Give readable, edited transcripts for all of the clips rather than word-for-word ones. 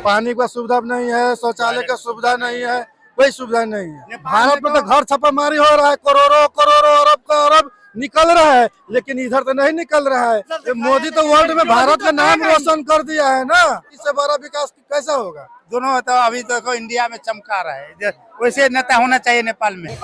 पानी का सुविधा नहीं है, शौचालय का सुविधा नहीं है, कोई सुविधा नहीं है। भारत में तो घर छापामारी हो रहा है, करोड़ों करोड़ों अरब का अरब निकल रहा है, लेकिन इधर तो नहीं निकल रहा है। ये मोदी तो वर्ल्ड में भारत का नाम रोशन कर दिया है ना, इससे बड़ा विकास कैसा होगा। दोनों तो अभी तो इंडिया में चमका रहा है, वैसे नेता होना चाहिए नेपाल में।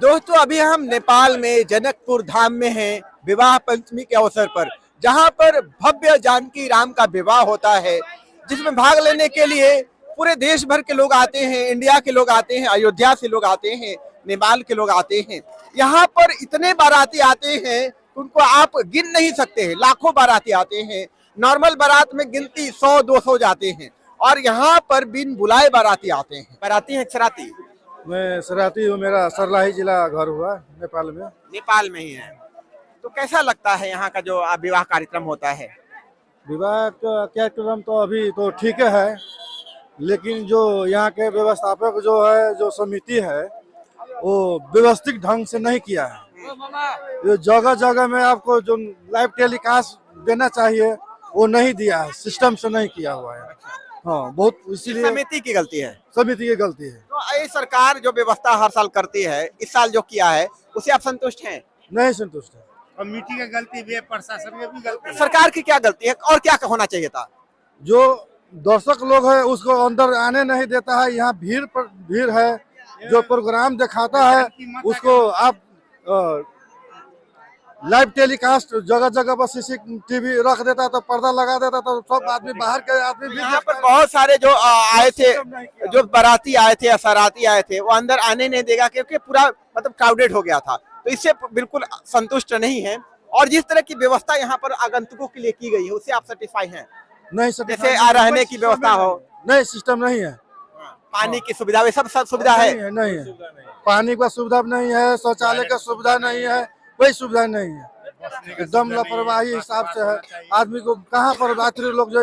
दोस्तों, अभी हम नेपाल में जनकपुर धाम में हैं विवाह पंचमी के अवसर पर, जहां पर भव्य जानकी राम का विवाह होता है, जिसमें भाग लेने के लिए पूरे देश भर के लोग आते हैं, इंडिया के लोग आते हैं, अयोध्या से लोग आते हैं, नेपाल के लोग आते हैं। यहाँ पर इतने बाराती आते हैं उनको आप गिन नहीं सकते हैं, लाखों बाराती आते हैं। नॉर्मल बारात में गिनती 100-200 जाते हैं, और यहाँ पर बिन बुलाए बाराती आते हैं। बाराती हैं सराती? मैं सराती हूँ, मेरा सरलाही जिला घर हुआ नेपाल में। नेपाल में ही है। तो कैसा लगता है यहाँ का जो विवाह कार्यक्रम होता है? विवाह का कार्यक्रम तो अभी तो ठीक है, लेकिन जो यहाँ के व्यवस्थापक जो है, जो समिति है, वो व्यवस्थित ढंग से नहीं किया है। ये जगह जगह में आपको जो लाइव टेलीकास्ट देना चाहिए वो नहीं दिया है, सिस्टम से नहीं किया हुआ है। हाँ, बहुत इसीलिए समिति की गलती है। समिति की गलती है। तो ये सरकार जो व्यवस्था हर साल करती है, इस साल जो किया है उसे आप संतुष्ट हैं? नहीं संतुष्ट है। कमेटी की गलती भी है, प्रशासन की भी गलती है। सरकार की क्या गलती है और क्या होना चाहिए था? जो दर्शक लोग है उसको अंदर आने नहीं देता है। यहाँ भीड़ है, जो प्रोग्राम दिखाता है उसको आप लाइव टेलीकास्ट जगह जगह पर CCTV रख देता, तो पर्दा लगा देता, तो सब आदमी बाहर के आदमी भी यहाँ पर बहुत सारे जो आए थे, जो बाराती आए थे या सराती आए थे, वो अंदर आने नहीं देगा क्योंकि पूरा मतलब क्राउडेड हो गया था। तो इससे बिल्कुल संतुष्ट नहीं है। और जिस तरह की व्यवस्था यहाँ पर आगंतुकों के लिए की गई है उससे आप सेटिस्फाई हैं? नहीं, जैसे रहने की व्यवस्था हो, नहीं सिस्टम नहीं है। पानी की सुविधा, वे सब सुविधा है? नहीं है। पानी का सुविधा नहीं है, शौचालय का सुविधा नहीं है, कोई सुविधा नहीं है। एकदम लापरवाही हिसाब से है। आदमी को कहाँ पर यात्री लोग जो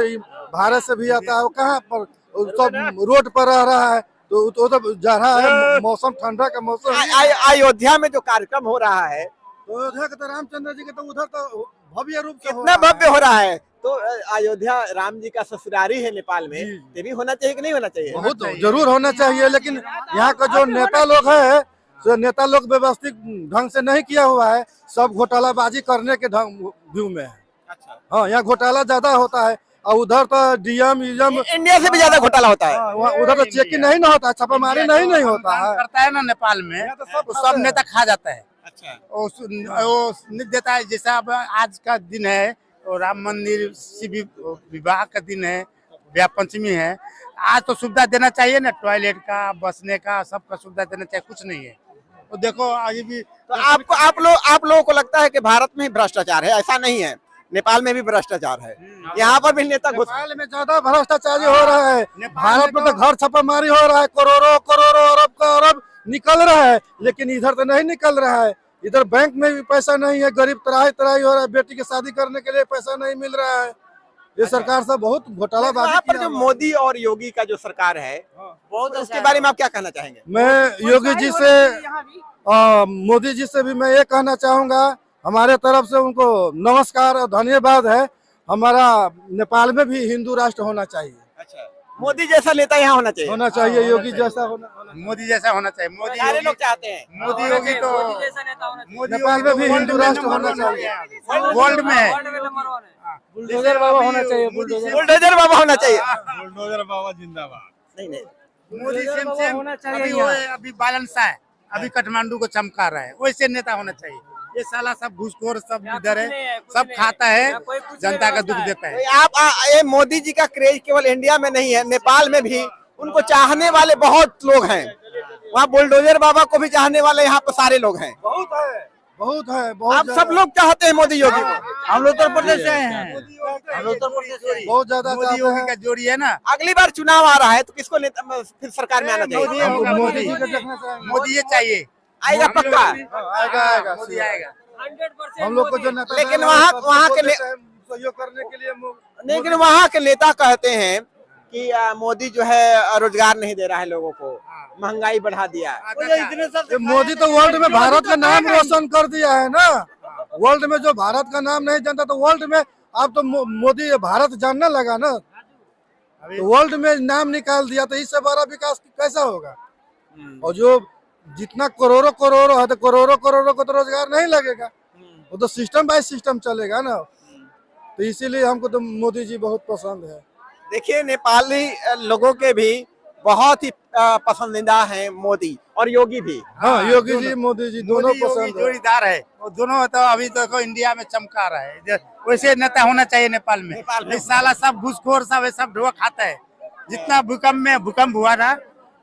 भारत से भी आता है वो कहाँ पर सब रोड पर रह रहा है, तो जा रहा है। मौसम ठंडा का मौसम। अयोध्या में जो कार्यक्रम हो रहा है, अयोध्या का तो रामचंद्र जी का तो उधर तो भव्य रूप से कितना भव्य हो रहा है। तो अयोध्या राम जी का ससुरारी है नेपाल में, ये भी होना चाहिए कि नहीं होना चाहिए? बहुत जरूर होना चाहिए, लेकिन यहाँ का जो नेता लोग है, जो नेता लोग व्यवस्थित ढंग से नहीं किया हुआ है, सब घोटालाबाजी करने के व्यू में है। अच्छा। हाँ, यहाँ घोटाला ज्यादा होता है, और उधर तो DM इंडिया से भी ज्यादा घोटाला होता है। उधर तो चेकिंग नहीं ना होता है, छापामारी नहीं होता है। करता है ना नेपाल में, तो सब नेता खा जाता है। अच्छा। वो निक देता है। जैसा अब आज का दिन है, तो राम मंदिर से भी विवाह का दिन है, विवाह पंचमी है। आज तो सुविधा देना चाहिए ना, टॉयलेट का, बसने का, सबका सुविधा देना चाहिए। कुछ नहीं है। तो देखो अभी भी तो आप लोगों को लगता है कि भारत में ही भ्रष्टाचार है? ऐसा नहीं है, नेपाल में भी भ्रष्टाचार है। यहाँ पर भी नेता नेपाल में ज्यादा भ्रष्टाचारी हो रहा है। भारत में तो घर छापामारी हो रहा है, करोड़ों करोड़ों अरब का अरब निकल रहा है, लेकिन इधर तो नहीं निकल रहा है। इधर बैंक में भी पैसा नहीं है, गरीब तराई हो रहा है, बेटी की शादी करने के लिए पैसा नहीं मिल रहा है। ये सरकार सब बहुत घोटालाबाजी। यहाँ पर जो मोदी और योगी का जो सरकार है, बहुत उसके बारे में आप क्या कहना चाहेंगे? मैं योगी जी से, मोदी जी से भी मैं ये कहना चाहूँगा, हमारे तरफ से उनको नमस्कार और धन्यवाद है। हमारा नेपाल में भी हिंदू राष्ट्र होना चाहिए। अच्छा, मोदी जैसा नेता यहाँ होना चाहिए? योगी जैसा होना मोदी जैसा होना चाहिए। मोदी सारे लोग चाहते हैं मोदी योगी तो नेपाल में भी हिंदू राष्ट्र होना चाहिए। वर्ल्ड में बुलडोजर बाबा होना चाहिए। बुलडोजर बाबा होना चाहिए। बुलडोजर बाबा जिंदाबाद। नहीं मोदी सेम अभी बैलेंस है, अभी काठमांडू को चमका रहा है, वैसे नेता होना चाहिए। ये साला सब घूसखोर सब इधर है, सब खाता है, जनता का दुख देता है। ये मोदी जी का क्रेज केवल इंडिया में नहीं है, नेपाल में भी उनको चाहने वाले बहुत लोग हैं। वहाँ बुलडोजर बाबा को भी चाहने वाले यहाँ पर सारे लोग हैं। बहुत है। आप सब लोग चाहते हैं मोदी योगी को? हम लोग उत्तर प्रदेश से आए हैं, बहुत ज्यादा मोदी योगी का जोड़ी है ना। अगली बार चुनाव आ रहा है तो किसको नेता फिर सरकार में आना चाहिए? मोदी ये चाहिए। आएगा पक्का? आएगा मोदी आएगा। हम लोग को जो नेता, लेकिन वहाँ के सहयोग करने के लिए, लेकिन वहाँ के नेता कहते हैं कि मोदी जो है रोजगार नहीं दे रहा है लोगों को, महंगाई बढ़ा दिया। मोदी तो वर्ल्ड में भारत का नाम रोशन कर दिया है ना। वर्ल्ड में जो भारत का नाम नहीं जानता तो वर्ल्ड में अब तो मोदी भारत जानने लगा ना, तो वर्ल्ड में नाम निकाल दिया तो इससे बड़ा विकास कैसा होगा। और जो जितना करोड़ों करोड़ों है तो करोड़ों करोड़ों को तो रोजगार नहीं लगेगा, वो तो सिस्टम बाय सिस्टम चलेगा ना। तो इसीलिए हमको तो मोदी जी बहुत पसंद है। देखिए नेपाली लोगों के भी बहुत ही पसंदीदा हैं मोदी और योगी भी। हाँ, योगी जी मोदी जी दोनों मोदी योगी पसंद है। जोड़ीदार है, वो दोनों तो अभी तो इंडिया में चमका रहा है। वैसे नेता होना चाहिए नेपाल में। इस साला सब घूसखोर सब ढोआ खाता है। जितना भूकंप हुआ था,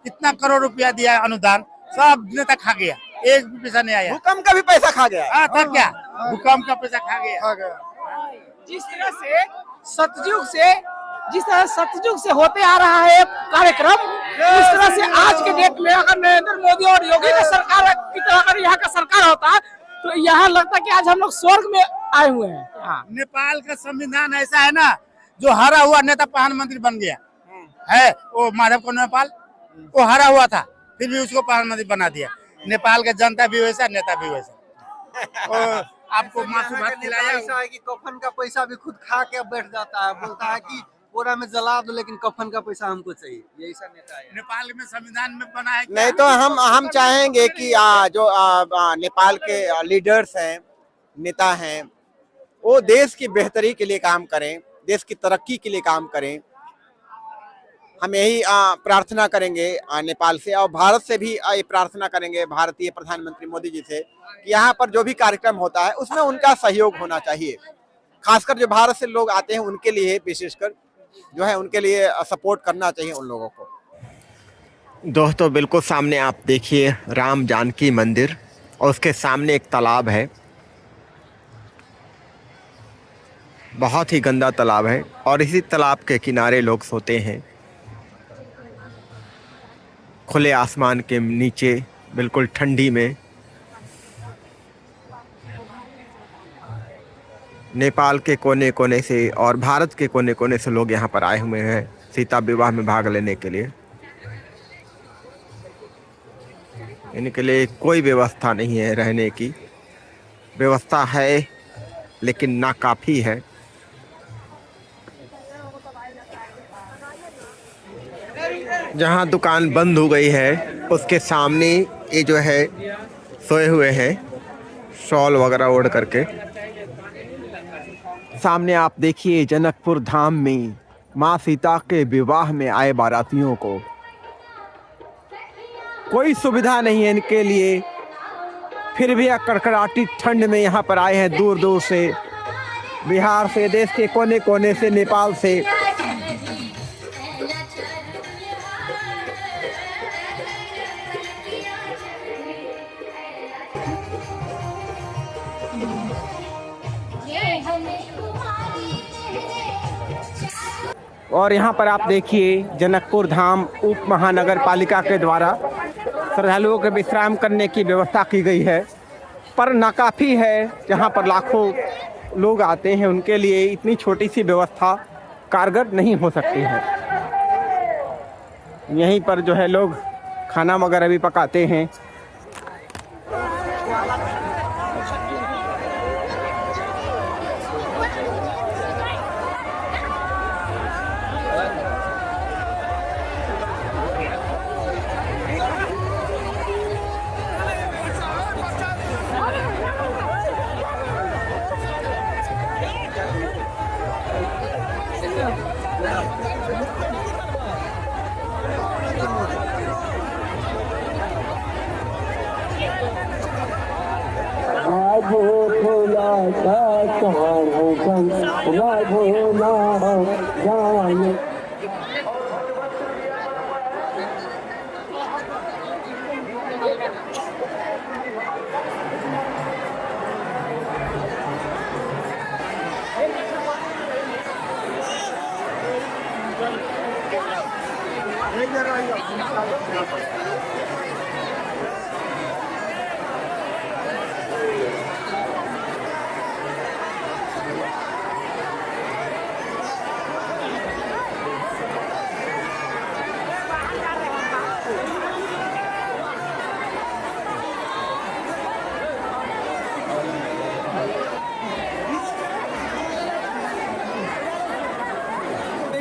कितना करोड़ रुपया दिया अनुदान, सब नेता खा गया, एक भी पैसा नहीं आया। भूकंप का भी पैसा खा गया है। था क्या, भूकंप का पैसा खा गया। जिस तरह से सतयुग से होते आ रहा है कार्यक्रम, उस तरह से आज के डेट में अगर नरेंद्र मोदी और योगी का सरकार की तरह अगर यहाँ का सरकार होता तो यहाँ लगता कि आज हम लोग स्वर्ग में आए हुए हैं। नेपाल का संविधान ऐसा है ना, जो हारा हुआ नेता प्रधानमंत्री बन गया है। वो माधव को नेपाल वो हारा हुआ था, फिर भी उसको प्रधानमंत्री बना दिया। नेपाल का जनता भी वैसा, नेता भी वैसा। आपको मासू भात खिलाया। ऐसा है कि कफन का पैसा भी खुद खा के बैठ जाता है, बोलता है कि बोरा में जला दो लेकिन कफन का पैसा हमको चाहिए। ये ऐसा नेता है नेपाल में संविधान में बना है। नहीं तो हम चाहेंगे कि जो नेपाल के लीडर्स हैं, नेता हैं, वो देश की बेहतरी के लिए काम करें, देश की तरक्की के लिए काम करें। हम यही प्रार्थना करेंगे नेपाल से, और भारत से भी ये प्रार्थना करेंगे भारतीय प्रधानमंत्री मोदी जी से कि यहाँ पर जो भी कार्यक्रम होता है उसमें उनका सहयोग होना चाहिए। खासकर जो भारत से लोग आते हैं उनके लिए विशेषकर जो है उनके लिए सपोर्ट करना चाहिए उन लोगों को। दोस्तों बिल्कुल सामने आप देखिए राम जानकी मंदिर, और उसके सामने एक तालाब है, बहुत ही गंदा तालाब है, और इसी तालाब के किनारे लोग सोते हैं खुले आसमान के नीचे, बिल्कुल ठंडी में। नेपाल के कोने कोने से और भारत के कोने कोने से लोग यहाँ पर आए हुए हैं सीता विवाह में भाग लेने के लिए। इनके लिए कोई व्यवस्था नहीं है, रहने की व्यवस्था है लेकिन नाकाफी है। जहाँ दुकान बंद हो गई है उसके सामने ये जो है सोए हुए हैं शॉल वगैरह ओढ़ करके। सामने आप देखिए जनकपुर धाम में माँ सीता के विवाह में आए बारातियों को कोई सुविधा नहीं है इनके लिए, फिर भी कड़कड़ाती ठंड में यहाँ पर आए हैं दूर दूर से, बिहार से, देश के कोने कोने से, नेपाल से। और यहाँ पर आप देखिए जनकपुर धाम उप महानगर पालिका के द्वारा श्रद्धालुओं के विश्राम करने की व्यवस्था की गई है, पर नाकाफ़ी है। जहाँ पर लाखों लोग आते हैं उनके लिए इतनी छोटी सी व्यवस्था कारगर नहीं हो सकती है। यहीं पर जो है लोग खाना वगैरह भी पकाते हैं।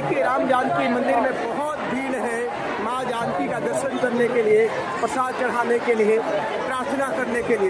देखिए राम जानकी मंदिर में बहुत भीड़ है माँ जानकी का दर्शन करने के लिए, प्रसाद चढ़ाने के लिए, प्रार्थना करने के लिए।